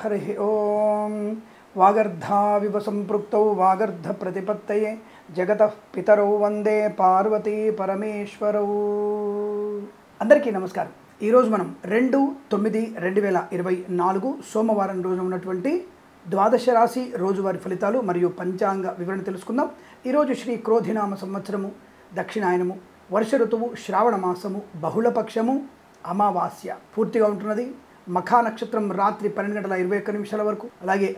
हरिः ओम वागर्धाविव संपृक्तौ वागर्ध प्रतिपत्तये जगतः पितरौ वंदे पार्वती परमेश्वरौ। అందరికీ నమస్కారం। ఈ రోజు మనం 2/9/2024 సోమవారం రోజున ఉన్నటువంటి ద్వాదశ రాశి రోజువారీ ఫలితాలు మరియు పంచాంగ వివరణ తెలుసుకుందాం। ఈ రోజు శ్రీ క్రోధినామ సంవత్సరము, దక్షిణాయనము, వర్ష ఋతువు, శ్రావణ మాసము, బహుళపక్షము, అమావాస్య పూర్తిగా ఉంటున్నది। మఖా నక్షత్రం రాత్రి 12:21 వరకు, అలాగే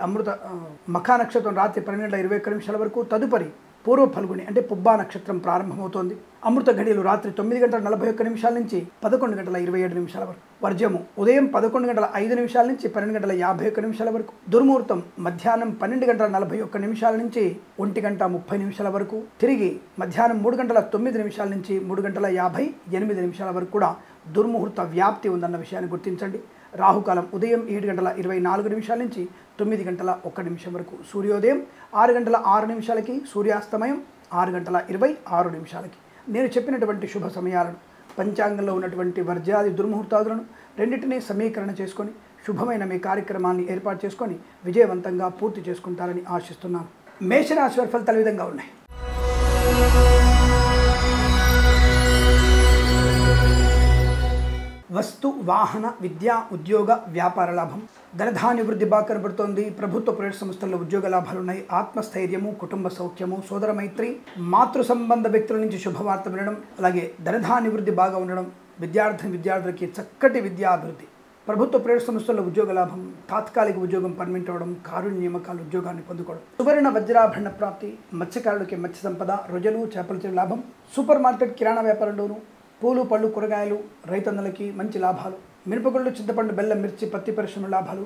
మఖా నక్షత్రం రాత్రి 12:21 వరకు, తదుపరి పూర్వ ఫల్గుని అంటే పుబ్బా నక్షత్రం ప్రారంభమవుతోంది। అమృత ఘడియలు రాత్రి 9:41 నుంచి 11:27 వరకు, వర్జము ఉదయం 11:05 నుంచి 12:51 వరకు, దుర్ముహూర్తం మధ్యాహ్నం 12:41 నుంచి 1:30 వరకు, తిరిగి మధ్యాహ్నం 3:09 నుంచి 3:58 వరకు కూడా దుర్ముహూర్త వ్యాప్తి ఉందన్న విషయాన్ని గుర్తించండి। రాహుకాలం ఉదయం 7:24 నుంచి 9:01 వరకు, సూర్యోదయం 6:06 సూర్యాస్తమయం 6:26 నేను చెప్పినటువంటి శుభ సమయాలను, పంచాంగంలో ఉన్నటువంటి వర్జాది దుర్ముహూర్తాదులను రెండింటినీ సమీకరణ చేసుకొని శుభమైన మీ కార్యక్రమాన్ని ఏర్పాటు చేసుకొని విజయవంతంగా పూర్తి చేసుకుంటారని ఆశిస్తున్నాను। మేషరాశి వారి ఫలితాలు ఈ విధంగా ఉన్నాయి। వస్తు వాహన విద్యా ఉద్యోగ వ్యాపార లాభం, ధనధాన్య వృద్ధి బాగా కనబడుతోంది। ప్రభుత్వ ప్రైవేట్ సంస్థల్లో ఉద్యోగ లాభాలు ఉన్నాయి। ఆత్మస్థైర్యము, కుటుంబ సౌఖ్యము, సోదర మైత్రి, మాతృ సంబంధ వ్యక్తుల నుంచి శుభవార్త వినడం, అలాగే ధనధాన్య వృద్ధి బాగా ఉండడం, విద్యార్థులకి చక్కటి విద్యాభివృద్ధి, ప్రభుత్వ ప్రైవేట్ సంస్థల్లో ఉద్యోగ లాభం, తాత్కాలిక ఉద్యోగం పర్మనెంట్ అవ్వడం, కారుణ్య నియామకాలు ఉద్యోగాన్ని పొందుకోవడం, సువర్ణ వజ్రాభరణ ప్రాప్తి, మత్స్యకారులకి మత్స్య సంపద, రొయ్యలు చేపల లాభం, సూపర్ మార్కెట్ కిరాణా వ్యాపారంలోను, పూలు పళ్ళు కూరగాయలు రైతన్నలకి మంచి లాభాలు, మిరపగుళ్ళు, చింతపండు, బెల్లం, మిర్చి, పత్తి పరిశ్రమ లాభాలు,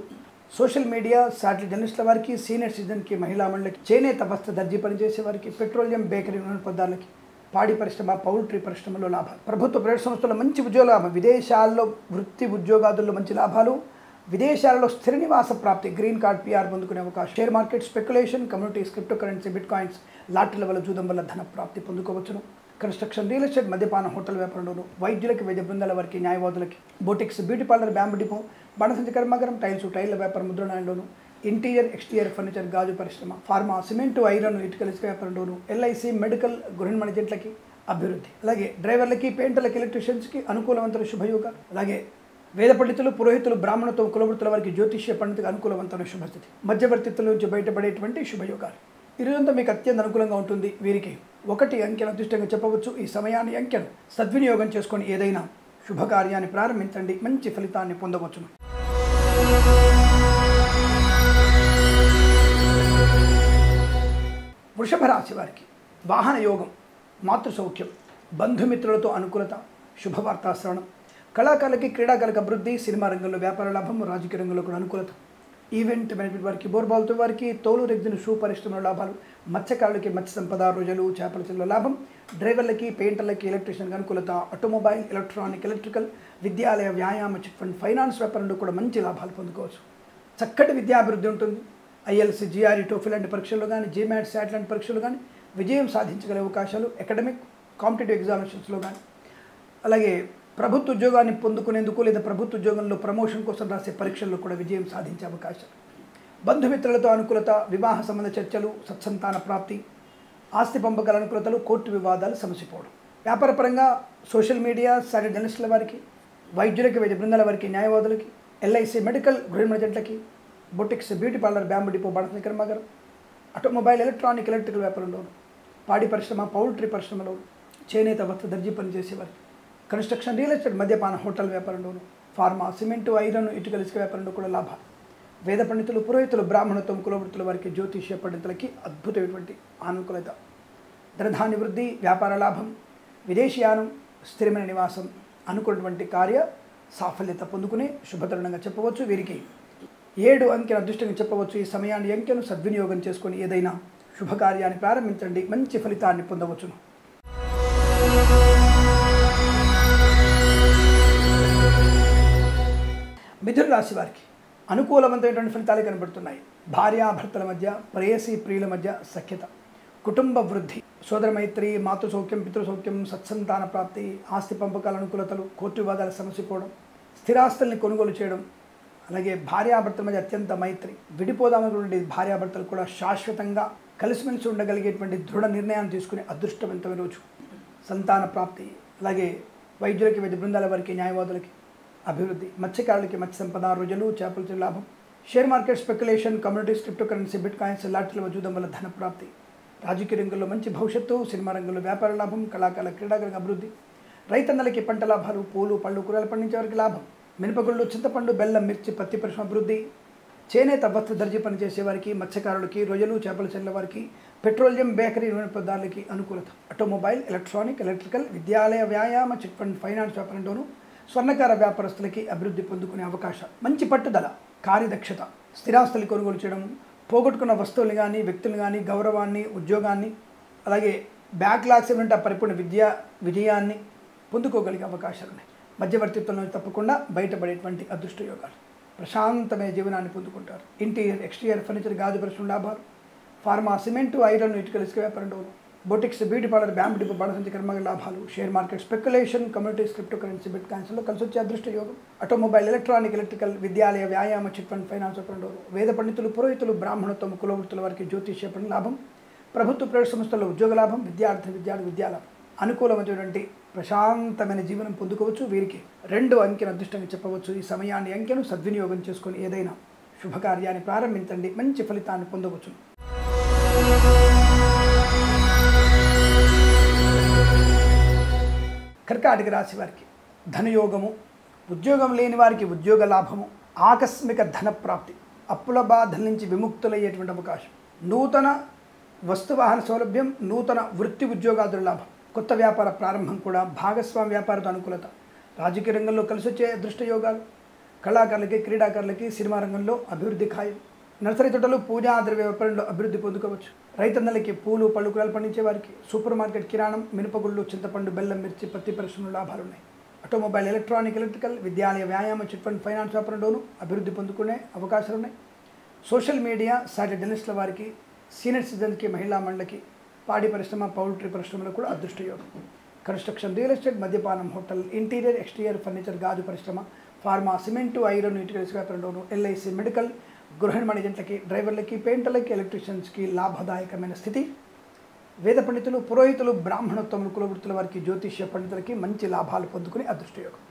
సోషల్ మీడియా, శాటిలైట్ జర్నలిస్టుల వారికి, సీనియర్ సిటిజన్కి, మహిళా మండలికి, చేనేత వస్త్ర దర్జీ పనిచేసే వారికి, పెట్రోలియం, బేకరీ నూనె పదార్థాలకి, పాడి పరిశ్రమ, పౌల్ట్రీ పరిశ్రమలో లాభాలు, ప్రభుత్వ ప్రైవేట్ సంస్థల్లో మంచి ఉద్యోగ లాభం, విదేశాల్లో వృత్తి ఉద్యోగాదుల్లో మంచి లాభాలు, విదేశాలలో స్థిర నివాస ప్రాప్తి, గ్రీన్ కార్డ్, పిఆర్ పొందుకునే అవకాశం, share market, speculation, communities, crypto currency, bitcoins, లాటరీల వల్ల జూదం వల్ల ధన ప్రాప్తి పొందుకోవచ్చును। కన్స్ట్రక్షన్, రియల్ ఎస్టేట్, మద్యపాన, హోటల్ వ్యాపారంలోను, వైద్యులకి, వైద్య బృందాల వారికి, న్యాయవాదులకి, boutiques, beauty parlour, bamboo depot, బాణసంచి కర్మాగారం, టైల్ల వ్యాపారం, ముద్రణాయంలోను, ఇంటీరియర్ ఎక్స్టీరియర్ ఫర్నిచర్, గాజు పరిశ్రమ, ఫార్మా, సిమెంటు, ఐరన్, ఇటుకల ఇసుక వ్యాపారంలోను, ఎల్ఐసి, మెడికల్, గృహిణి ఏజెంట్లకి అభివృద్ధి, అలాగే డ్రైవర్లకి, పెయింటర్లకి, ఎలక్ట్రీషియన్స్కి అనుకూలవంతుల శుభయోగాలు, అలాగే వేద పండితులు, పురోహితులు, బ్రాహ్మణత్వం, కులవృత్తుల వారికి, జ్యోతిష్య పండితులకు అనుకూలవంతమైన శుభస్థితి, మధ్యవర్తిత్తుల నుంచి బయటపడేటువంటి శుభయోగాలు। ఈరోజంతా మీకు అత్యంత అనుకూలంగా ఉంటుంది। వీరికి 1 అంకెను అదృష్టంగా చెప్పవచ్చు। ఈ సమయాన్ని, అంకెను సద్వినియోగం చేసుకొని ఏదైనా శుభకార్యాన్ని ప్రారంభించండి, మంచి ఫలితాన్ని పొందవచ్చును। వృషభ రాశి వారికి వాహన యోగం, మాతృ సౌఖ్యం, బంధుమిత్రులతో అనుకూలత, శుభవార్తా శ్రవణం, కళాకారులకి, క్రీడాకారులకు అభివృద్ధి, సినిమా రంగంలో వ్యాపార లాభం, రాజకీయ రంగంలో కూడా అనుకూలత, ఈవెంట్ మేనేజ్మెంట్ వారికి, బోర్బాల్తో వారికి, తోలు రెగ్జిన్ షూ పరిశ్రమలో లాభాలు, మత్స్యకారులకి మత్స్య సంపద, రొయ్యలు చేపల చెరువులో లాభం, డ్రైవర్లకి, పెయింటర్లకి, ఎలక్ట్రీషియన్కి అనుకూలత, ఆటోమొబైల్, ఎలక్ట్రానిక్, ఎలక్ట్రికల్, విద్యాలయ, వ్యాయామ, చిట్ ఫండ్, ఫైనాన్స్ వ్యాపారంలో కూడా మంచి లాభాలు పొందుకోవచ్చు। చక్కటి విద్యాభివృద్ధి ఉంటుంది। ఐఎల్సి, జిఆర్ఈ, టోఫిల్ లాంటి పరీక్షల్లో కానీ, జీమాట్, శాట్ లాంటి పరీక్షలు కానీ విజయం సాధించగల అవకాశాలు, అకాడమిక్, కాంపిటేటివ్ ఎగ్జామినేషన్స్లో కానీ, అలాగే ప్రభుత్వ ఉద్యోగాన్ని పొందుకునేందుకు లేదా ప్రభుత్వ ఉద్యోగంలో ప్రమోషన్ కోసం రాసే పరీక్షల్లో కూడా విజయం సాధించే అవకాశం, బంధుమిత్రులతో అనుకూలత, వివాహ సంబంధ చర్చలు, సత్సంతాన ప్రాప్తి, ఆస్తి పంపకాల అనుకూలతలు, కోర్టు వివాదాలు సమసిపోవడం, వ్యాపారపరంగా సోషల్ మీడియా, శాటిలైట్ జర్నలిస్టుల వారికి, వైద్యులకి, వైద్య బృందాల వారికి, న్యాయవాదులకి, ఎల్ఐసి, మెడికల్, గృహిణి ఏజెంట్లకి, boutiques, beauty parlour, bamboo depot, బాణసంచి కర్మాగారం, ఆటోమొబైల్, ఎలక్ట్రానిక్, ఎలక్ట్రికల్ వ్యాపారంలోను, పాడి పరిశ్రమ, పౌల్ట్రీ పరిశ్రమలో, చేనేత వస్త్ర దర్జీ పనిచేసేవారికి, కన్స్ట్రక్షన్, రియల్ ఎస్టేట్, మద్యపాన, హోటల్ వ్యాపారంలోను, ఫార్మా, సిమెంటు, ఐరన్, ఇటుకల ఇసుక వ్యాపారంలో కూడా లాభాలు, వేద పండితులు, పురోహితులు, బ్రాహ్మణత్వం, కులవృత్తుల వారికి, జ్యోతిష్య పండితులకి అద్భుతమైనటువంటి అనుకూలత, ధనధాన్య వృద్ధి, వ్యాపార లాభం, విదేశీయానం, స్థిరమైన నివాసం, అనుకున్నటువంటి కార్య సాఫల్యత పొందుకునే శుభతరుణంగా చెప్పవచ్చు। వీరికి 7 అంకెను అదృష్టంగా చెప్పవచ్చు। ఈ సమయాన్ని, అంకెను సద్వినియోగం చేసుకొని ఏదైనా శుభకార్యాన్ని ప్రారంభించండి, మంచి ఫలితాన్ని పొందవచ్చును। మిథున రాశి వారికి అనుకూలవంతమైనటువంటి ఫలితాలు కనబడుతున్నాయి। భార్యాభర్తల మధ్య, ప్రేయసీ ప్రియుల మధ్య సఖ్యత, కుటుంబ వృద్ధి, సోదర మైత్రి, మాతృ సౌఖ్యం, పితృ సౌఖ్యం, సత్సంతాన ప్రాప్తి, ఆస్తి పంపకాల అనుకూలతలు, కోర్టు వివాదాల సమసిపోవడం, స్థిరాస్తుల్ని కొనుగోలు చేయడం, అలాగే భార్యాభర్తల మధ్య అత్యంత మైత్రి, విడిపోదామనుకున్నటువంటి భార్యాభర్తలు కూడా శాశ్వతంగా కలిసిమెలిసి ఉండగలిగేటువంటి దృఢ నిర్ణయాన్ని తీసుకునే అదృష్టవంతమైన రోజు. సంతాన ప్రాప్తి, అలాగే వైద్యులకి, వైద్య బృందాల వారికి, న్యాయవాదులకి అభివృద్ధి, మత్స్యకారులకి మత్స్య సంపద, రొయ్యలు, చేపల లాభం, share market speculation, communities, crypto currency, bitcoins, లాటరీల వజూదం వల్ల ధన ప్రాప్తి, రాజకీయ రంగంలో మంచి భవిష్యత్తు, సినిమా రంగంలో వ్యాపార లాభం, కళాకారుల క్రీడాకారుల అభివృద్ధి, రైతన్నలకి పంట లాభాలు, పూలు పళ్ళు కూరలు పండించే వారికి లాభం, మినపగుళ్ళు, చింతపండు, బెల్లం, మిర్చి, పత్తి పరిశ్రమ అభివృద్ధి, చేనేత వస్త్ర దర్జీ పనిచేసే వారికి, మత్స్యకారులకి, రొయ్యలు, చేపల చెల్లెల వారికి, పెట్రోలియం, బేకరీ, నూనె పదార్థాలకి అనుకూలత, ఆటోమొబైల్, ఎలక్ట్రానిక్, ఎలక్ట్రికల్, విద్యాలయ, వ్యాయామ, చిట్ ఫండ్, ఫైనాన్స్ వ్యాపారంలోనూ స్వర్ణకార వ్యాపారస్తులకి అభివృద్ధి పొందుకునే అవకాశం, మంచి పట్టుదల, కార్యదక్షత, స్థిరాస్తులు కొనుగోలు చేయడం, పోగొట్టుకున్న వస్తువులు కానీ, వ్యక్తులు కానీ, గౌరవాన్ని, ఉద్యోగాన్ని, అలాగే బ్యాక్లాగ్స్ ఏమంటే పరిపూర్ణ విజయాన్ని పొందుకోగలిగే అవకాశాలు ఉన్నాయి. మధ్యవర్తిత్వం నుంచి తప్పకుండా బయటపడేటువంటి అదృష్ట యోగాలు, ప్రశాంతమైన జీవనాన్ని పొందుకుంటారు. ఇంటీరియర్, ఎక్స్టీరియర్ ఫర్నిచర్, గాజు పరిశ్రమ లాభాలు, ఫార్మా, సిమెంటు, ఐరన్, ఇటుకల ఇసుక వ్యాపారంలో, boutiques, beauty parlour, bamboo depot, బాణసంచి కర్మగ లాభాలు, share market speculation, communities, crypto currency, బిట్ కాయిన్స్లో కలిసి వచ్చే అదృష్ట యోగం, ఆటోమొబైల్, ఎలక్ట్రానిక్, ఎలక్ట్రికల్, విద్యాలయ, వ్యాయామ, చిట్ ఫండ్, ఫైనాన్స్ వ్యాపారంలో, వేద పండితులు, పురోహితులు, బ్రాహ్మణత్వం, కులవృత్తుల వారికి జ్యోతిష్య పని లాభం, ప్రభుత్వ ప్రైవేట్ సంస్థల్లో ఉద్యోగ లాభం, విద్యార్థి విద్యాలాభం, అనుకూలమైనటువంటి ప్రశాంతమైన జీవనం పొందుకోవచ్చు. వీరికి 2 అంకెను అదృష్టంగా చెప్పవచ్చు. ఈ సమయాన్ని అంకెను సద్వినియోగం చేసుకొని ఏదైనా శుభకార్యాన్ని ప్రారంభించండి, మంచి ఫలితాన్ని పొందవచ్చు. కర్కాటక రాశి వారికి ధనయోగము, ఉద్యోగం లేని వారికి ఉద్యోగ లాభము, ఆకస్మిక ధన ప్రాప్తి, అప్పుల బాధల నుంచి విముక్తులయ్యేటువంటి అవకాశం, నూతన వస్తువాహన సౌలభ్యం, నూతన వృత్తి ఉద్యోగాదుల లాభం, కొత్త వ్యాపార ప్రారంభం కూడా, భాగస్వామి వ్యాపారతో అనుకూలత, రాజకీయ రంగంలో కలిసి వచ్చే అదృష్ట యోగాలు, కళాకారులకి, క్రీడాకారులకి సినిమా రంగంలో అభివృద్ధి ఖాయం, నర్సరీ తోటలు, పూజా ద్రవ్య వ్యాపారంలో అభివృద్ధి పొందుకోవచ్చు. రైతన్నలకి, పూలు పళ్ళు కూరలు పండించే వారికి, సూపర్ మార్కెట్, కిరాణం, మినపగుళ్ళు, చింతపండు, బెల్లం, మిర్చి, పత్తి పరిశ్రమలో లాభాలు ఉన్నాయి. ఆటోమొబైల్, ఎలక్ట్రానిక్, ఎలక్ట్రికల్, విద్యాలయ, వ్యాయామ, చిట్ ఫండ్, ఫైనాన్స్ వ్యాపారంలోనూ అభివృద్ధి పొందుకునే అవకాశాలు ఉన్నాయి. సోషల్ మీడియా, సాటి జర్నలిస్టుల వారికి, సీనియర్ సిటిజన్కి, మహిళా మండలికి, పాడి పరిశ్రమ, పౌల్ట్రీ పరిశ్రమలో కూడా అదృష్ట యోగం. కన్స్ట్రక్షన్, రియల్ ఎస్టేట్, మద్యపానం, హోటల్, ఇంటీరియర్, ఎక్స్టీరియర్ ఫర్నిచర్, గాజు పరిశ్రమ, ఫార్మా, సిమెంటు, ఐరన్, ఇటుకల ఇసుక వ్యాపారంలోనూ, ఎల్ఐసి, మెడికల్, గృహ నిర్మాణ ఏజెంట్లకి, డ్రైవర్లకి, పెయింటర్లకి, ఎలక్ట్రీషియన్స్కి లాభదాయకమైన స్థితి. వేద పండితులు, పురోహితులు, బ్రాహ్మణోత్తమ కులవృత్తుల వారికి, జ్యోతిష్య పండితులకి మంచి లాభాలు పొందుకునే అదృష్టయోగం.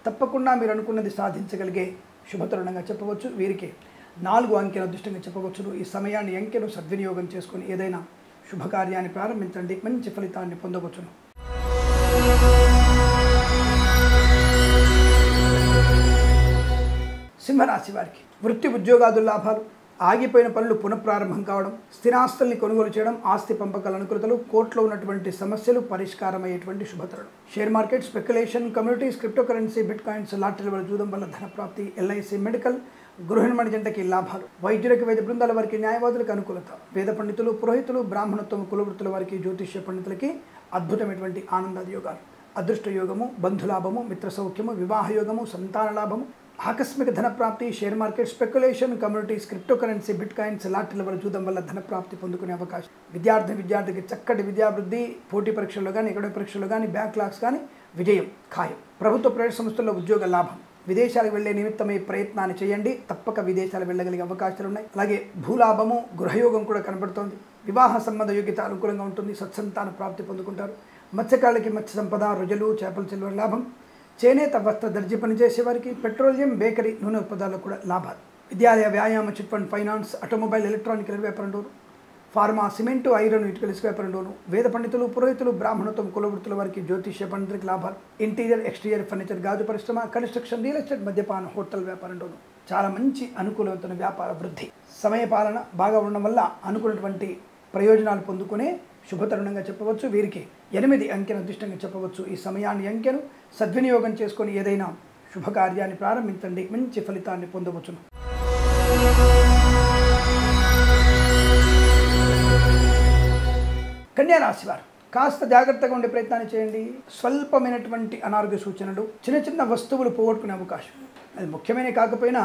తప్పకుండా మీరు అనుకున్నది సాధించగలిగే శుభతరుణంగా చెప్పవచ్చు. వీరికి 4 అంకెను అదృష్టంగా చెప్పవచ్చును. ఈ సమయాన్ని అంకెను సద్వినియోగం చేసుకుని ఏదైనా శుభకార్యాన్ని ప్రారంభించండి, మంచి ఫలితాన్ని పొందవచ్చును. సింహరాశి వారికి వృత్తి ఉద్యోగాదుల లాభాలు, ఆగిపోయిన పనులు పునఃప్రారంభం కావడం, స్థిరాస్తుల్ని కొనుగోలు చేయడం, ఆస్తి పంపకాల అనుకూలతలు, కోర్టులో ఉన్నటువంటి సమస్యలు పరిష్కారమయ్యేటువంటి శుభతరుణం. Share market, speculation, communities, crypto currency, bitcoins, లాటరీల వల్ల జూదం వల్ల ధన ప్రాప్తి, ఎల్ఐసి, మెడికల్, గృహ నిర్మాణ జంటకి లాభాలు, వైద్యులకి, వైద్య బృందాల వారికి, న్యాయవాదులకు అనుకూలత, వేద పండితులు, పురోహితులు, బ్రాహ్మణత్వం, కులవృత్తుల వారికి, జ్యోతిష్య పండితులకి అద్భుతమైనటువంటి ఆనందాది యోగాలు. అదృష్ట యోగము, బంధులాభము, మిత్ర సౌఖ్యము, వివాహ యోగము, సంతాన లాభము, ఆకస్మిక ధన ప్రాప్తి, share market, speculation, communities, crypto currency, bitcoins, లాటరీల వల్ల జూదం వల్ల ధన ప్రాప్తి పొందుకునే అవకాశం. విద్యార్థికి చక్కటి విద్యాభివృద్ధి, పోటీ పరీక్షల్లో కానీ, ఎకడమిక్ పరీక్షల్లో కానీ, బ్యాక్లాగ్స్ కానీ విజయం ఖాయం. ప్రభుత్వ ప్రైవేట్ సంస్థల్లో ఉద్యోగ లాభం, విదేశాలకు వెళ్లే నిమిత్తమై ప్రయత్నాన్ని చేయండి, తప్పక విదేశాలు వెళ్ళగలిగే అవకాశాలు ఉన్నాయి. అలాగే భూలాభము, గృహయోగం కూడా కనబడుతోంది. వివాహ సంబంధ యోగ్యత అనుకూలంగా ఉంటుంది, సత్సంతాన ప్రాప్తి పొందుకుంటారు. మత్స్యకారులకి మత్స్య సంపద, రొయ్యలు, చేపల చెల్లువ లాభం, చేనేత వస్త్ర దర్జీ పనిచేసే వారికి, పెట్రోలియం, బేకరీ, నూనె పదార్థాలకు కూడా లాభాలు. విద్యాలయ, వ్యాయామ, chit fund, finance, automobile, electronic వ్యాపారంలోను, ఫార్మా, సిమెంటు, ఐరన్, ఇటుకల ఇసుక వ్యాపారంలోను, వేద పండితులు, పురోహితులు, బ్రాహ్మణత్వం, కులవృత్తుల వారికి, జ్యోతిష్య పండితులకు లాభాలు. ఇంటీరియర్, ఎక్స్టీరియర్ ఫర్నిచర్, గాజు పరిశ్రమ, కన్స్ట్రక్షన్, రియల్ ఎస్టేట్, మద్యపాన, హోటల్ వ్యాపారంలోను చాలా మంచి అనుకూలమైన వ్యాపార వృద్ధి. సమయపాలన బాగా ఉండడం వల్ల అనుకున్నటువంటి ప్రయోజనాలు పొందుకునే శుభతరుణంగా చెప్పవచ్చు. వీరికి 8 అంకెను అదృష్టంగా చెప్పవచ్చు. ఈ సమయాన్ని అంకెను సద్వినియోగం చేసుకొని ఏదైనా శుభకార్యాన్ని ప్రారంభించండి, మంచి ఫలితాన్ని పొందవచ్చును. కన్యా రాశి వారు కాస్త జాగ్రత్తగా ఉండే ప్రయత్నాన్ని చేయండి. స్వల్పమైనటువంటి అనారోగ్య సూచనలు, చిన్న వస్తువులు పోగొట్టుకునే అవకాశం, అది ముఖ్యమైనవి కాకపోయినా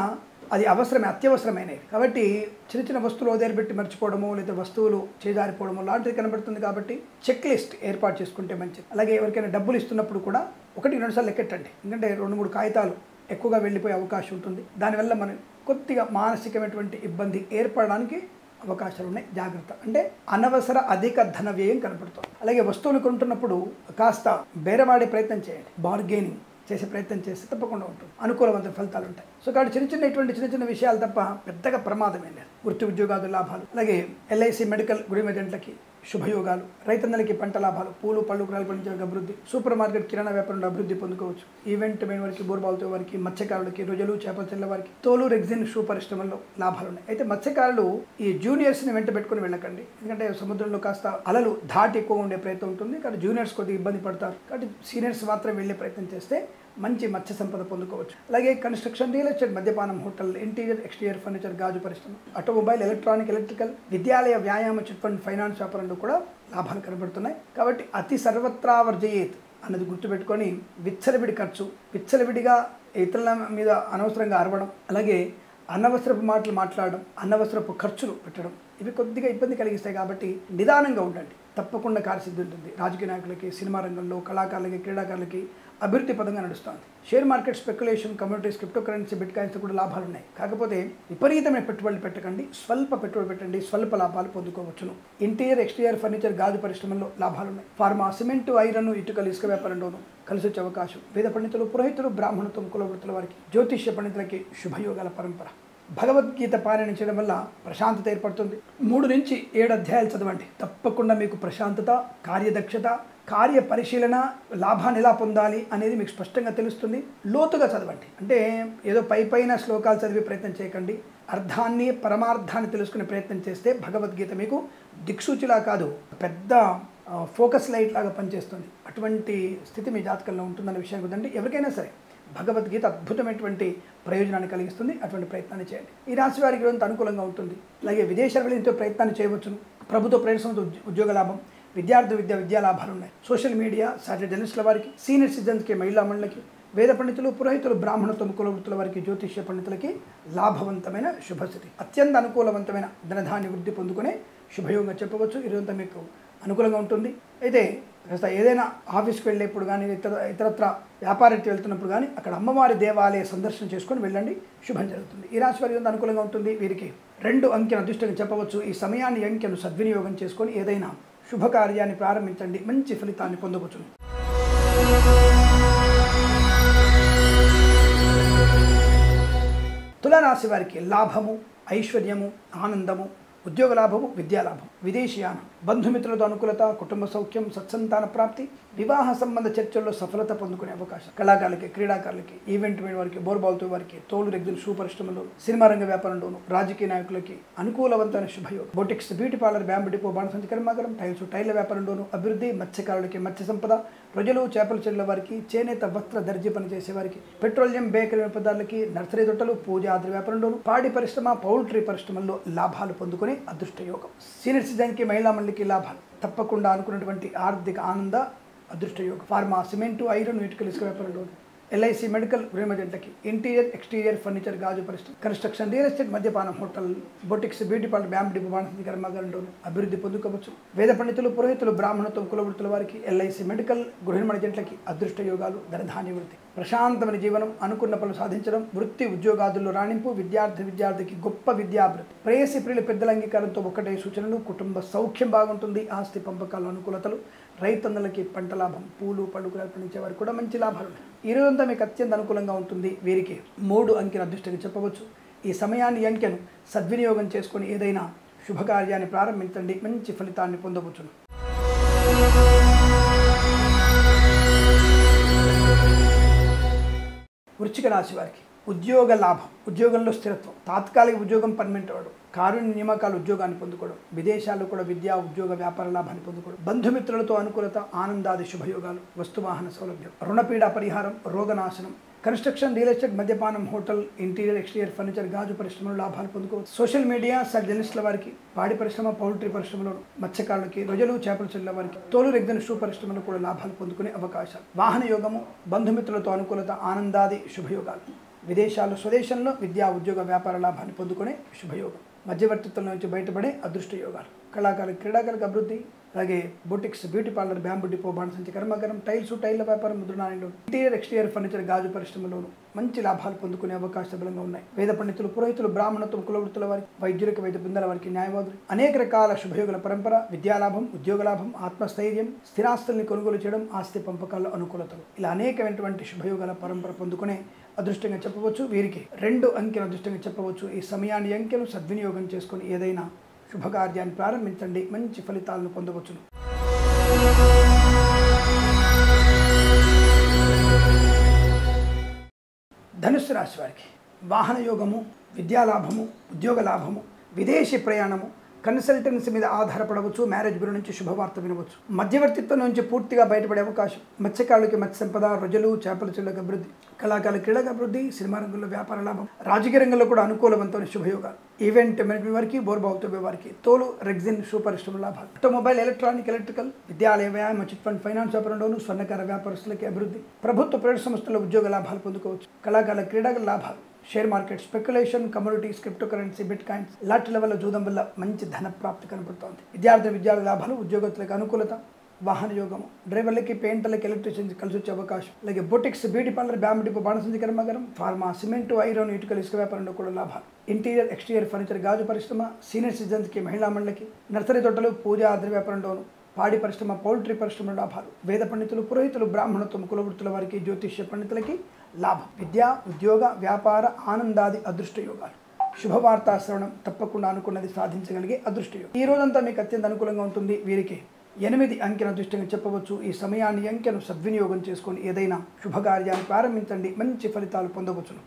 అది అవసరమే, అత్యవసరమైనవి కాబట్టి చిన్న వస్తువులు వదిలిపెట్టి మర్చిపోవడము, లేదా వస్తువులు చేజారిపోవడము లాంటిది కనబడుతుంది. కాబట్టి చెక్ లిస్ట్ ఏర్పాటు చేసుకుంటే మంచిది. అలాగే ఎవరికైనా డబ్బులు ఇస్తున్నప్పుడు కూడా 1-2 సార్లు లెక్కెట్టండి. ఎందుకంటే 2-3 కాగితాలు ఎక్కువగా వెళ్ళిపోయే అవకాశం ఉంటుంది. దానివల్ల మనం కొద్దిగా మానసికమైనటువంటి ఇబ్బంది ఏర్పడడానికి అవకాశాలు ఉన్నాయి. జాగ్రత్త. అంటే అనవసర అధిక ధన వ్యయం కనపడుతుంది. అలాగే వస్తువులు కొంటున్నప్పుడు కాస్త బేరమాడే ప్రయత్నం చేయండి. బార్గెనింగ్ చేసే ప్రయత్నం చేస్తే తప్పకుండా ఉంటుంది. అనుకూలవంతమైన ఫలితాలు ఉంటాయి. సో కాబట్టి చిన్న చిన్న విషయాలు తప్ప పెద్దగా ప్రమాదమే లేదు. వృత్తి ఉద్యోగాలు లాభాలు, అలాగే ఎల్ఐసి మెడికల్ గృహ ఏజెంట్లకి శుభయోగాలు, రైతన్నలకి పంట లాభాలు, పూలు పళ్ళు కూరలు పండించే అభివృద్ధి, సూపర్ మార్కెట్ కిరాణా వ్యాపారంలో అభివృద్ధి పొందుకోవచ్చు. ఈవెంట్ మెయిన్ వారికి, బోర్బాల్తో వారికి, మత్స్యకారులకి, రొయ్యలు చేపల చెల్ల వారికి, తోలు రెగ్జిన్ షూ పరిశ్రమల్లో లాభాలు ఉన్నాయి. అయితే మత్స్యకారులు ఈ జూనియర్స్ని వెంట పెట్టుకుని వెళ్ళకండి. ఎందుకంటే సముద్రంలో కాస్త అలలు ధాటి ఎక్కువ ఉండే ప్రయత్నం ఉంటుంది. కాబట్టి జూనియర్స్ కొద్దిగా ఇబ్బంది పడతారు. కాబట్టి సీనియర్స్ మాత్రం వెళ్ళే ప్రయత్నం చేస్తే మంచి మత్స్య సంపద పొందుకోవచ్చు. అలాగే కన్స్ట్రక్షన్, రియల్ ఎస్టేట్, మద్యపానం, హోటల్, ఇంటీరియర్ ఎక్స్టీరియర్ ఫర్నిచర్, గాజు పరిశ్రమ, ఆటోమొబైల్, ఎలక్ట్రానిక్, ఎలక్ట్రికల్, విద్యాలయ, వ్యాయామ, చిట్ ఫండ్, ఫైనాన్స్ వ్యాపారంలో కూడా లాభాలు కనబడుతున్నాయి. కాబట్టి అతి సర్వత్రా వర్జయేత్ అన్నది గుర్తుపెట్టుకొని విచ్చలవిడి ఖర్చు, విచ్చలవిడిగా ఇతరుల మీద అనవసరంగా అరవడం, అలాగే అనవసరపు మాటలు మాట్లాడడం, అనవసరపు ఖర్చులు పెట్టడం ఇవి కొద్దిగా ఇబ్బంది కలిగిస్తాయి. కాబట్టి నిదానంగా ఉండండి. తప్పకుండా కార్యసిద్ధి ఉంటుంది. రాజకీయ నాయకులకి, సినిమా రంగంలో, కళాకారులకి, క్రీడాకారులకి అభివృద్ధి పదంగా నడుస్తుంది. Share market, speculation, communities, crypto currency, bit coins కూడా లాభాలు ఉన్నాయి. కాకపోతే విపరీతమైన పెట్టుబడులు పెట్టకండి. స్వల్ప పెట్టుబడి పెట్టండి, స్వల్ప లాభాలు పొందుకోవచ్చును. ఇంటీరియర్ ఎక్స్టీరియర్ ఫర్నిచర్, గాజు పరిశ్రమల్లో లాభాలు ఉన్నాయి. ఫార్మా, సిమెంట్, ఐరన్, ఇటుకలు, ఇసుక వ్యాపారంలోనూ కలిసి వచ్చే అవకాశం. వేద పండితులు, పురోహితులు, బ్రాహ్మణత్వం, కుల వృత్తుల వారికి, జ్యోతిష్య పండితులకి శుభయోగాల పరంపర. భగవద్గీత పారాయణం చేయడం వల్ల ప్రశాంతత ఏర్పడుతుంది. 3 నుంచి 7 అధ్యాయాలు చదవండి. తప్పకుండా మీకు ప్రశాంతత, కార్యదక్షత, కార్య పరిశీలన, లాభాన్ని ఎలా పొందాలి అనేది మీకు స్పష్టంగా తెలుస్తుంది. లోతుగా చదవండి. అంటే ఏదో పైన శ్లోకాలు చదివే ప్రయత్నం చేయకండి. అర్థాన్ని, పరమార్థాన్ని తెలుసుకునే ప్రయత్నం చేస్తే భగవద్గీత మీకు దిక్సూచిలా కాదు, పెద్ద ఫోకస్ లైట్ లాగా పనిచేస్తుంది. అటువంటి స్థితి మీ జాతకంలో ఉంటుందనే విషయం కదండి. ఎవరికైనా సరే భగవద్గీత అద్భుతమైనటువంటి ప్రయోజనాన్ని కలిగిస్తుంది. అటువంటి ప్రయత్నాన్ని చేయండి. ఈ రాశి వారికి కొంత అనుకూలంగా ఉంటుంది. అలాగే విదేశాలలో ఎంతో ప్రయత్నాన్ని చేయవచ్చును. ప్రభుత్వ ప్రవేశంతో ఉద్యోగ లాభం, విద్యా లాభాలు ఉన్నాయి. సోషల్ మీడియా, సాటిలైట్ జర్నలిస్టుల వారికి, సీనియర్ సిటిజన్స్కి, మహిళా మండలికి, వేద పండితులు, పురోహితులు, బ్రాహ్మణత్వం, కుల వృత్తుల వారికి, జ్యోతిష్య పండితులకి లాభవంతమైన శుభస్థితి. అత్యంత అనుకూలవంతమైన ధనధాన్య వృద్ధి పొందుకునే శుభయోగంగా చెప్పవచ్చు. ఇదంతా మీకు అనుకూలంగా ఉంటుంది. అయితే ఏదైనా ఆఫీస్కి వెళ్ళేప్పుడు కానీ, ఇతరత్ర వ్యాపారానికి వెళ్తున్నప్పుడు కానీ అక్కడ అమ్మవారి దేవాలయ సందర్శన చేసుకొని వెళ్ళండి. శుభం జరుగుతుంది. ఈ రాశి వారికి అనుకూలంగా ఉంటుంది. వీరికి 2 అంకెను అదృష్టంగా చెప్పవచ్చు. ఈ సమయాన్ని, అంకెను సద్వినియోగం చేసుకొని ఏదైనా శుభకార్యాన్ని ప్రారంభించండి. మంచి ఫలితాన్ని పొందవచ్చును. తులారాశి వారికి లాభము, ఐశ్వర్యము, ఆనందము, ఉద్యోగ లాభము, విద్యా లాభం, విదేశీయానం, బంధుమిత్రులతో అనుకూలత, కుటుంబ సౌఖ్యం, సత్సంతాన ప్రాప్తి, వివాహ సంబంధ చర్చల్లో సఫలత పొందుకునే అవకాశం. కళాకారులకి, క్రీడాకారులకి, ఈవెంట్ మెయిన్ వారికి, బోర్బాల్తో వారికి, తోలు రెగ్జిన్ షూ పరిశ్రమలో, సినిమా రంగ వ్యాపారంలోను, రాజకీయ నాయకులకి అనుకూలవంతమైన శుభయోగం. Boutiques, beauty parlour, bamboo depot, బాణసంచి కర్మాగారం, టైల వ్యాపారంలోను అభివృద్ధి. మత్స్యకారులకి మత్స్య సంపద, రొయ్యలు చేపల చెరువుల వారికి, చేనేత వస్త్ర దర్జీ పనిచేసే వారికి, పెట్రోలియం, బేకరీ పదార్థాలకి, నర్సరీ తొట్టలు, పూజాద్రి వ్యాపారంలోను, పాడి పరిశ్రమ, పౌల్ట్రీ పరిశ్రమల్లో లాభాలు పొందుకునే అదృష్టయోగం. సీనియర్ సిటిజన్కి, మహిళా మండలికి లాభాలు. తప్పకుండా అనుకున్నటువంటి ఆర్థిక ఆనంద అదృష్టయోగం. ఫార్మా, సిమెంటు, ఐరన్, ఇటుకలు, ఇసుక వ్యాపారంలోను, ఎల్ఐసి మెడికల్ గృహ ఏజెంట్లకి, ఇంటీరియర్ ఎక్స్టీరియర్ ఫర్నిచర్, గాజు పరిశ్రమ, కన్స్ట్రక్షన్, రియల్ ఎస్టేట్, మద్యపానం, hotel, boutiques, beauty parlour, bamboo depot, బాణసంచి కర్మాగారంలోను అభివృద్ధి పొందుకోవచ్చు. వేద పండితులు, పురోహితులు, బ్రాహ్మణత్వం, కుల వృత్తుల వారికి, ఎల్ఐసి మెడికల్ గృహ ఏజెంట్లకి అదృష్ట యోగాలు, ధనధాన్య వృద్ధి, ప్రశాంతమైన జీవనం, అనుకున్న పనులు సాధించడం, వృత్తి ఉద్యోగాదుల్లో రాణింపు, విద్యార్థికి గొప్ప విద్యాభివృద్ధి, ప్రేయసి ప్రియుల పెద్దల అంగీకారంతో ఒకటే సూచనలు, కుటుంబ సౌఖ్యం బాగుంటుంది, ఆస్తి పంపకాల అనుకూలతలు, రైతన్నలకి పంట లాభం, పూలు పళ్ళు పండించే వారికి కూడా మంచి లాభాలు ఉన్నాయి. ఈ రోజంతా మీకు అత్యంత అనుకూలంగా ఉంటుంది. వీరికి 3 అంకెను అదృష్టంగా చెప్పవచ్చు. ఈ సమయాన్ని, అంకెను సద్వినియోగం చేసుకొని ఏదైనా శుభకార్యాన్ని ప్రారంభించండి. మంచి ఫలితాన్ని పొందవచ్చును. వృశ్చిక రాశి వారికి ఉద్యోగ లాభం, ఉద్యోగంలో స్థిరత్వం, తాత్కాలిక ఉద్యోగం పర్మనెంట్ అవ్వడం, కారుణ్య నియామకాలు, ఉద్యోగాన్ని పొందుకోవడం, విదేశాల్లో కూడా విద్యా, ఉద్యోగ, వ్యాపార లాభాన్ని పొందుకోవడం, బంధుమిత్రులతో అనుకూలత, ఆనందాది శుభయోగాలు, వస్తువాహన సౌలభ్యం, రుణపీడ పరిహారం, రోగనాశనం, కన్స్ట్రక్షన్, రియల్ ఎస్టేట్, మద్యపానం, హోటల్, ఇంటీరియర్ ఎక్స్టీరియర్ ఫర్నిచర్, గాజు పరిశ్రమలో లాభాలు పొందుకోవచ్చు. సోషల్ మీడియా, జర్నలిస్టుల వారికి, పాడి పరిశ్రమ, పౌల్ట్రీ పరిశ్రమలో, మత్స్యకారులకి, రొయ్యలు చేపల చెల్ల వారికి, తోలు రెగ్జిన్ షూ పరిశ్రమలో కూడా లాభాలు పొందుకునే అవకాశాలు. వాహన యోగము, బంధుమిత్రులతో అనుకూలత, ఆనందాది శుభయోగాలు, విదేశాలు, స్వదేశంలో విద్యా, ఉద్యోగ, వ్యాపార లాభాన్ని పొందుకునే శుభయోగం. మధ్యవర్తిత్వం నుంచి బయటపడే అదృష్ట యోగాలు. కళాకారులకు, క్రీడాకారులకు అభివృద్ధి, అలాగే boutiques, beauty parlour, bamboo depot, బాణసంచి కర్మాగారం, టైల్స్, టైల్ల వ్యాపారం, ముద్రణాలయంలో, ఇంటీరియర్ ఎక్స్టీరియర్ ఫర్నిచర్, గాజు పరిశ్రమలోను మంచి లాభాలు పొందుకునే అవకాశాలు బలంగా ఉన్నాయి. వేద పండితులు, పురోహితులు, బ్రాహ్మణత్వం, కులవృత్తుల వారికి, వైద్యులకు, వైద్య బృందాల వారికి, న్యాయవాదులు, అనేక రకాల శుభయోగుల పరంపర, విద్యాలాభం, ఉద్యోగ లాభం, ఆత్మస్థైర్యం, స్థిరాస్తుల్ని కొనుగోలు చేయడం, ఆస్తి పంపకాల్లో అనుకూలతలు, ఇలా అనేకమైనటువంటి శుభయోగాల పరంపర పొందుకునే అదృష్టంగా చెప్పవచ్చు. వీరికి 2 అంకెలు అదృష్టంగా చెప్పవచ్చు. ఈ సమయాన్ని అంకెలు సద్వినియోగం చేసుకుని ఏదైనా శుభకార్యాన్ని ప్రారంభించండి, మంచి ఫలితాలను పొందవచ్చును. ధనుస్సు రాశి వారికి వాహన యోగము, విద్యాలాభము, ఉద్యోగ లాభము, విదేశీ ప్రయాణము, కన్సల్టెన్సీ మీద ఆధారపడవచ్చు. మ్యారేజ్ బ్యూరో నుంచి శుభవార్త వినవచ్చు. మధ్యవర్తిత్వం నుంచి పూర్తిగా బయటపడే అవకాశం. మత్స్యకారులకి మత్స్య సంపద, రొయ్యలు, చేపల చెరువులకు అభివృద్ధి, కళాకారుల క్రీడలకు అభివృద్ధి, సినిమా రంగంలో వ్యాపార లాభం, రాజకీయ రంగంలో కూడా అనుకూలవంతమైన శుభయోగాలు. ఈవెంట్ మేనేజ్మెంట్ వారికి, బోర్బావుతో వారికి, తోలు, రెగ్జిన్, షూ పరిశ్రమ లాభాలు, ఆటోమొబైల్, ఎలక్ట్రానిక్, ఎలక్ట్రికల్, విద్యాలయ, వ్యాయామ, చిట్ ఫండ్, ఫైనాన్స్ వ్యాపారంలోను, స్వర్ణకార వ్యాపారస్తులకి అభివృద్ధి, ప్రభుత్వ ప్రైవేట్ సంస్థల్లో ఉద్యోగ లాభాలు పొందుకోవచ్చు. కళాకారుల క్రీడల లాభాలు, share market, speculation, commodities, crypto currency, bit coins, lot లెవెల్లో జూదం వల్ల మంచి ధన ప్రాప్తి కనబడుతోంది. విద్యార్థి లాభాలు, ఉద్యోగస్తులకు అనుకూలత, వాహన యోగము, డ్రైవర్లకి, పెయింటర్లకి, ఎలక్ట్రీషియన్స్ కలిసి వచ్చే అవకాశం. అలాగే boutiques, beauty parlour, bamboo depot, బాణసంచి కర్మాగారం, ఫార్మా, సిమెంటు, ఐరన్, ఇటుకలు, ఇసుక వ్యాపారంలో కూడా లాభాలు. ఇంటీరియర్ ఎక్స్టీరియర్ ఫర్నిచర్, గాజు పరిశ్రమ, సీనియర్ సిటిజన్స్కి, మహిళా మండలికి, నర్సరీ తోటలు, పూజ, ఆద్ర వ్యాపారంలోను, పాడి పరిశ్రమ, పౌల్ట్రీ పరిశ్రమ లాభాలు. వేద పండితులు, పురోహితులు, బ్రాహ్మణత్వం, కులవృత్తుల వారికి, జ్యోతిష్య పండితులకి లాభం. విద్యా, ఉద్యోగ, వ్యాపార, ఆనందాది అదృష్ట యోగాలు. శుభవార్తా శ్రవణం తప్పకుండా అనుకున్నది సాధించగలిగే అదృష్ట యోగం. ఈ రోజంతా మీకు అత్యంత అనుకూలంగా ఉంటుంది. వీరికి 8 అంకెను అదృష్టంగా చెప్పవచ్చు. ఈ సమయాన్ని అంకెను సద్వినియోగం చేసుకొని ఏదైనా శుభకార్యాన్ని ప్రారంభించండి, మంచి ఫలితాలు పొందవచ్చును.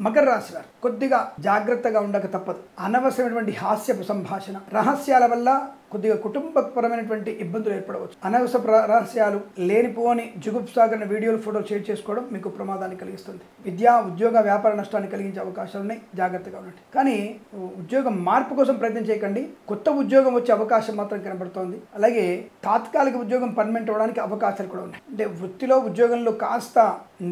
మకర రాశి వారు కొద్దిగా జాగ్రత్తగా ఉండక తప్పదు. అనవసరమైనటువంటి హాస్యపు సంభాషణ, రహస్యాల వల్ల కొద్దిగా కుటుంబపరమైనటువంటి ఇబ్బందులు ఏర్పడవచ్చు. అనవసర రహస్యాలు, లేనిపోని జుగుప్సాగరణ వీడియోలు, ఫోటోలు షేర్ చేసుకోవడం మీకు ప్రమాదాన్ని కలిగిస్తుంది. విద్యా, ఉద్యోగ, వ్యాపార నష్టాన్ని కలిగించే అవకాశాలు ఉన్నాయి. జాగ్రత్తగా ఉండండి. కానీ ఉద్యోగం మార్పు కోసం ప్రయత్నం చేయకండి. కొత్త ఉద్యోగం వచ్చే అవకాశం మాత్రం కనబడుతోంది. అలాగే తాత్కాలిక ఉద్యోగం పర్మనెంట్ అవ్వడానికి అవకాశాలు కూడా ఉన్నాయి. అంటే వృత్తిలో, ఉద్యోగంలో కాస్త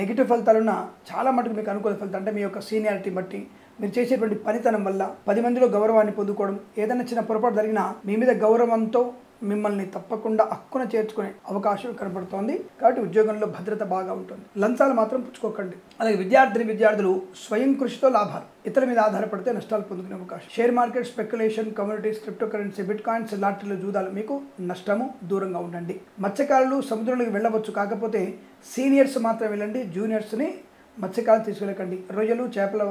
నెగిటివ్ ఫలితాలున్న చాలా మటుకు మీకు అనుకూల ఫలితాలు. అంటే మీ యొక్క సీనియారిటీ బట్టి, మీరు చేసేటువంటి పనితనం వల్ల 10 మందిలో గౌరవాన్ని పొందుకోవడం, ఏదైనా చిన్న పొరపాటు జరిగినా మీ మీద గౌరవంతో మిమ్మల్ని తప్పకుండా హక్కున చేర్చుకునే అవకాశం కనబడుతోంది. కాబట్టి ఉద్యోగంలో భద్రత బాగా ఉంటుంది. లంచాలు మాత్రం పుచ్చుకోకండి. అలాగే విద్యార్థులు స్వయం కృషితో లాభాలు, ఇతరుల మీద ఆధారపడితే నష్టాలు పొందుకునే అవకాశం. Share market, speculation, commodities, crypto currency, bitcoins, లాటరీలు, జూదాలు మీకు నష్టము. దూరంగా ఉండండి. మత్స్యకారులు సముద్రంలోకి వెళ్ళవచ్చు, కాకపోతే సీనియర్స్ మాత్రం వెళ్ళండి, జూనియర్స్ని మత్స్యకారులు తీసుకెళ్ళకండి. రొయ్యలు, చేపల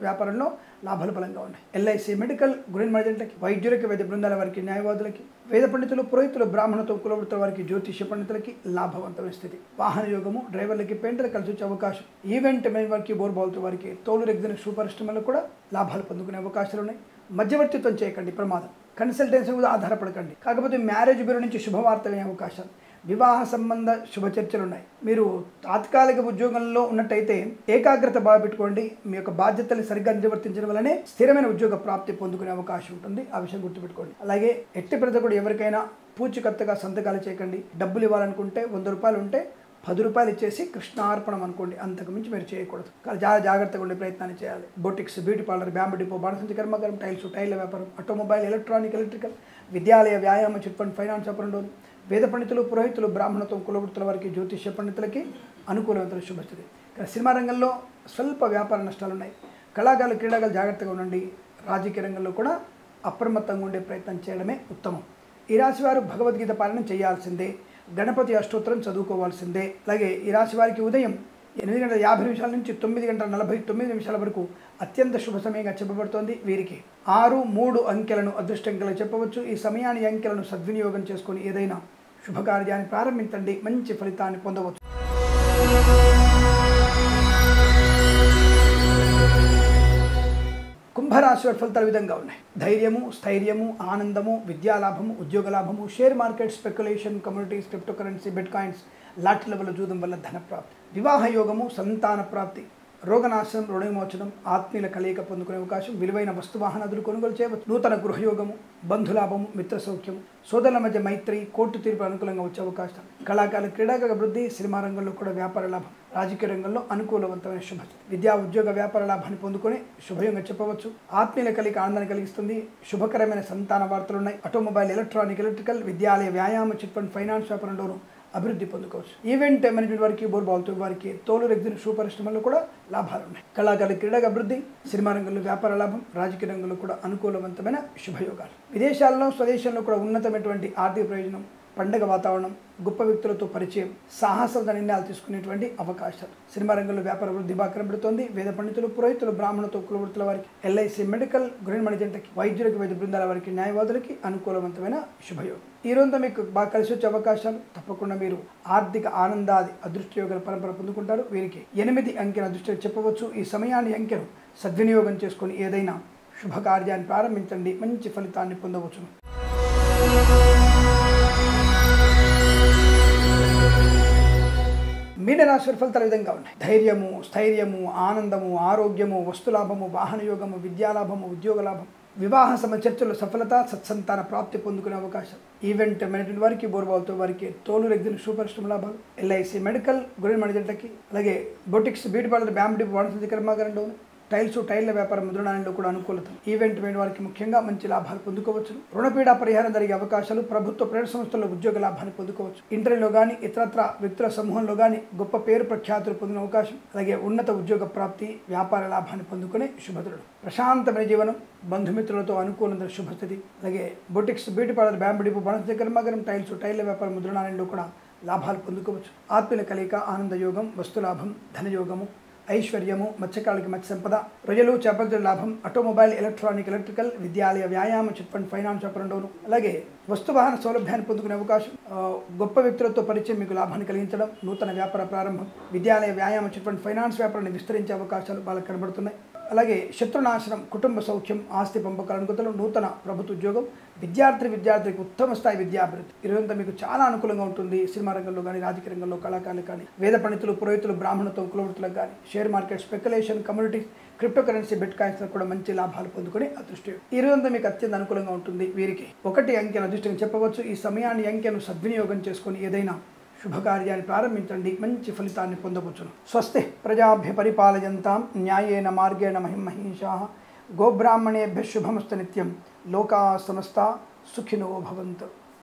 వ్యాపారంలో లాభాలు బలంగా ఉన్నాయి. ఎల్ఐసి, మెడికల్, గృహ మర్జెంట్లకి, వైద్యులకి, వైద్య బృందాల వారికి, న్యాయవాదులకి, వేద పండితులు, పురోహితులు, బ్రాహ్మణత్వం, కులవృత్తుల వారికి, జ్యోతిష్య పండితులకి లాభవంతమైన స్థితి. వాహన యోగము, డ్రైవర్లకి, పెయింటర్లు కలిసి వచ్చే అవకాశం. ఈవెంట్ మేనేజ్మెంట్ వారికి, బోర్బావులతో వారికి, తోలు, రెగ్జిన్, షూ పరిశ్రమల్లో కూడా లాభాలు పొందుకునే అవకాశాలు ఉన్నాయి. మధ్యవర్తిత్వం చేయకండి, ప్రమాదం. కన్సల్టెన్సీ మీద ఆధారపడకండి. కాకపోతే మ్యారేజ్ బ్యూరో నుంచి శుభవార్త వినే అవకాశాలు, వివాహ సంబంధ శుభ చర్చలు ఉన్నాయి. మీరు తాత్కాలిక ఉద్యోగంలో ఉన్నట్టయితే ఏకాగ్రత బాగా పెట్టుకోండి. మీ యొక్క బాధ్యతల్ని సరిగ్గా నిర్వర్తించడం వల్లనే స్థిరమైన ఉద్యోగ ప్రాప్తి పొందుకునే అవకాశం ఉంటుంది. ఆ విషయం గుర్తుపెట్టుకోండి. అలాగే ఎట్టి ప్రజలు కూడా ఎవరికైనా పూచికత్తుగా సంతకాలు చేయకండి. డబ్బులు ఇవ్వాలనుకుంటే 100 రూపాయలు ఉంటే 10 రూపాయలు ఇచ్చేసి కృష్ణార్పణం అనుకోండి. అంతకు మించి మీరు చేయకూడదు. చాలా జాగ్రత్తగా ఉండే ప్రయత్నాన్ని చేయాలి. Boutiques, beauty parlour, bamboo depot, బాణసంచి కర్మాగారం, టైల్స్, టైల్ల వ్యాపారం, ఆటోమొబైల్, ఎలక్ట్రానిక్, ఎలక్ట్రికల్, విద్యాలయ, వ్యాయామ, చిట్ ఫండ్, ఫైనాన్స్ వ్యాపారంలోను, వేద పండితులు, పురోహితులు, బ్రాహ్మణత్వం, కులవృత్తుల వారికి, జ్యోతిష్య పండితులకి అనుకూలవంతమైన శుభస్థితి. సినిమా రంగంలో స్వల్ప వ్యాపార నష్టాలు ఉన్నాయి. కళాకారులు, క్రీడాకారులు జాగ్రత్తగా ఉండండి. రాజకీయ రంగంలో కూడా అప్రమత్తంగా ఉండే ప్రయత్నం చేయడమే ఉత్తమం. ఈ రాశి వారు భగవద్గీత పాలన చేయాల్సిందే. గణపతి అష్టోత్తరం చదువుకోవాల్సిందే. అలాగే ఈ రాశి వారికి ఉదయం 8:50 నుంచి 9:49 వరకు అత్యంత శుభ సమయంగా చెప్పబడుతోంది. వీరికి 6, 3 అంకెలను అదృష్టంగా చెప్పవచ్చు. ఈ సమయాన్ని అంకెలను సద్వినియోగం చేసుకొని ఏదైనా శుభకార్యాన్ని ప్రారంభించండి, మంచి ఫలితాన్ని పొందవచ్చు. కుంభరాశి వారి ఫలితాలు విధంగా ఉన్నాయి. ధైర్యము, స్థైర్యము, ఆనందము, విద్యాలాభము, ఉద్యోగ లాభము, share market, speculation, commodities, crypto currency, bit coins, lottery level జూదం వల్ల ధన ప్రాప్తి, వివాహ యోగము, సంతాన ప్రాప్తి, రోగనాశనం, రుణ విమోచనం, ఆత్మీయుల కలయిక పొందుకునే అవకాశం, విలువైన వస్తువాహనాదులు కొనుగోలు చేయవచ్చు, నూతన గృహయోగము, బంధులాభము, మిత్ర సౌఖ్యము, సోదరుల మధ్య మైత్రి, కోర్టు తీర్పు అనుకూలంగా వచ్చే అవకాశం, కళాకారుల క్రీడాకారుల అభివృద్ధి, సినిమా రంగంలో కూడా వ్యాపార లాభం, రాజకీయ రంగంలో అనుకూలవంతమైన శుభ, విద్యా ఉద్యోగ వ్యాపార లాభాన్ని పొందుకొని శుభయోగంగా చెప్పవచ్చు. ఆత్మీయుల కలిగి ఆనందాన్ని కలిగిస్తుంది. శుభకరమైన సంతాన వార్తలు ఉన్నాయి. ఆటోమొబైల్, ఎలక్ట్రానిక్, ఎలక్ట్రికల్, విద్యాలయ, వ్యాయామ, చిట్ ఫండ్, ఫైనాన్స్ వ్యాపారంలోనూ అభివృద్ధి పొందుకోవచ్చు. ఈవెంట్ మేనేజ్మెంట్ వారికి, బోర్బాల్తో వారికి, తోలు రెగ్జిన్ షూ పరిశ్రమల్లో కూడా లాభాలు ఉన్నాయి. కళాకారుల క్రీడా అభివృద్ధి, సినిమా రంగంలో వ్యాపార లాభం, రాజకీయ రంగంలో కూడా అనుకూలవంతమైన శుభయోగాలు. విదేశాల్లో, స్వదేశంలో కూడా ఉన్నతమైనటువంటి ఆర్థిక ప్రయోజనం, పండగ వాతావరణం, గొప్ప వ్యక్తులతో పరిచయం, సాహసంగా నిర్ణయాలు తీసుకునేటువంటి అవకాశాలు. సినిమా రంగంలో వ్యాపార వృద్ధి బాగా కనబడుతోంది. వేద పండితులు, పురోహితులు, బ్రాహ్మణులతో కులవృత్తుల వారికి, ఎల్ఐసి, మెడికల్, గృహిణి మణిజంటకి, వైద్యులకి, వైద్య బృందాల వారికి, న్యాయవాదులకి అనుకూలవంతమైన శుభయోగం. ఈ రోజుతో మీకు బాగా కలిసి వచ్చే అవకాశాలు. తప్పకుండా మీరు ఆర్థిక ఆనందాది అదృష్టయోగాల పరంపర పొందుకుంటారు. వీరికి 8 అంకెల అదృష్టం చెప్పవచ్చు. ఈ సమయాన్ని అంకెను సద్వినియోగం చేసుకొని ఏదైనా శుభకార్యాన్ని ప్రారంభించండి, మంచి ఫలితాన్ని పొందవచ్చును. మీనరాశి ఫలితాలు విధంగా ఉన్నాయి. ధైర్యము, స్థైర్యము, ఆనందము, ఆరోగ్యము, వస్తులాభము, వాహన యోగము, విద్యాలాభము, ఉద్యోగ లాభం, వివాహ చర్చలు సఫలత, సత్సంతాన ప్రాప్తి పొందుకునే అవకాశం. ఈవెంట్ మేనేజ్మెంట్ వారికి, బోర్బాల్తో వారికి, తోలు రెగ్జిన్ షూ పరిశ్రమ లాభాలు, ఎల్ఐసి, మెడికల్, గృహిణి మణిజంటకి, అలాగే boutiques, beauty parlour, bamboo depot, వాణిజ్య కర్మాగారంలోను, టైల్ల వ్యాపారం, ముద్రణాలయంలో కూడా అనుకూలత. ఈవెంట్ మేనేజ్ వారికి ముఖ్యంగా మంచి లాభాలు పొందుకోవచ్చు. రుణపీడ పరిహారం జరిగే అవకాశాలు, ప్రభుత్వ ప్రైవేట్ సంస్థల్లో ఉద్యోగ లాభాన్ని పొందుకోవచ్చు. ఇంటర్వ్యూలో కానీ ఇతరత్ర వ్యక్తుల సమూహంలో కానీ గొప్ప పేరు ప్రఖ్యాతులు పొందిన అవకాశం, అలాగే ఉన్నత ఉద్యోగ ప్రాప్తి, వ్యాపార లాభాన్ని పొందుకునే శుభదుడు. ప్రశాంతమైన జీవనం, బంధుమిత్రులతో అనుకూలమైన శుభస్థితి, అలాగే boutiques, beauty parlour, bamboo depot, వాణిజ్య కర్మాగారం, టైల్ల వ్యాపారం, ముద్రణాలయంలో కూడా లాభాలు పొందుకోవచ్చు. ఆత్మీయుల కలయిక, ఆనందయోగం, వస్తులాభం, ధనయోగము, ఐశ్వర్యము, మత్స్యకారులకి మత్స్య సంపద, రొయ్యలు, చేపల లాభం, ఆటోమొబైల్, ఎలక్ట్రానిక్, ఎలక్ట్రికల్, విద్యాలయ, వ్యాయామ, చిట్ ఫండ్, ఫైనాన్స్ వ్యాపారంలోను, అలాగే వస్తువాహన సౌలభ్యాన్ని పొందుకునే అవకాశం, గొప్ప వ్యక్తులతో పరిచయం మీకు లాభాన్ని కలిగించడం, నూతన వ్యాపార ప్రారంభం, విద్యాలయ, వ్యాయామ, చిట్ ఫండ్, ఫైనాన్స్ వ్యాపారాన్ని విస్తరించే అవకాశాలు బాగా కనబడుతున్నాయి. అలాగే శత్రునాశనం, కుటుంబ సౌఖ్యం, ఆస్తి పంపకాల అనుకూలతలు, నూతన ప్రభుత్వ ఉద్యోగం, విద్యార్థికి ఉత్తమ స్థాయి విద్యాభివృద్ధి. ఈరోజంతా మీకు చాలా అనుకూలంగా ఉంటుంది. సినిమా రంగంలో కానీ, రాజకీయ రంగంలో, కళాకారులు కానీ, వేద పండితులు, పురోహితులు, బ్రాహ్మణులతో కులవృత్తులకు కానీ, share market, speculation, communities, crypto currency, bit coins కూడా మంచి లాభాలు పొందుకుని అదృష్టం. ఈ రోజంతా మీకు అత్యంత అనుకూలంగా ఉంటుంది. వీరికి 1 అంకెను అదృష్టంగా చెప్పవచ్చు. ఈ సమయాన్ని అంకెను సద్వినియోగం చేసుకొని ఏదైనా శుభకార్యాన్ని ప్రారంభించండి, మంచి ఫలితాన్ని పొందవచ్చును. స్వస్తి ప్రజాభ్య పరిపాలయంతాం న్యాయేన మార్గేణ మహిమహీషాః గోబ్రాహ్మణేభ్యః శుభమస్తు నిత్యం. లోకా సమస్తా సుఖినో భవంతు.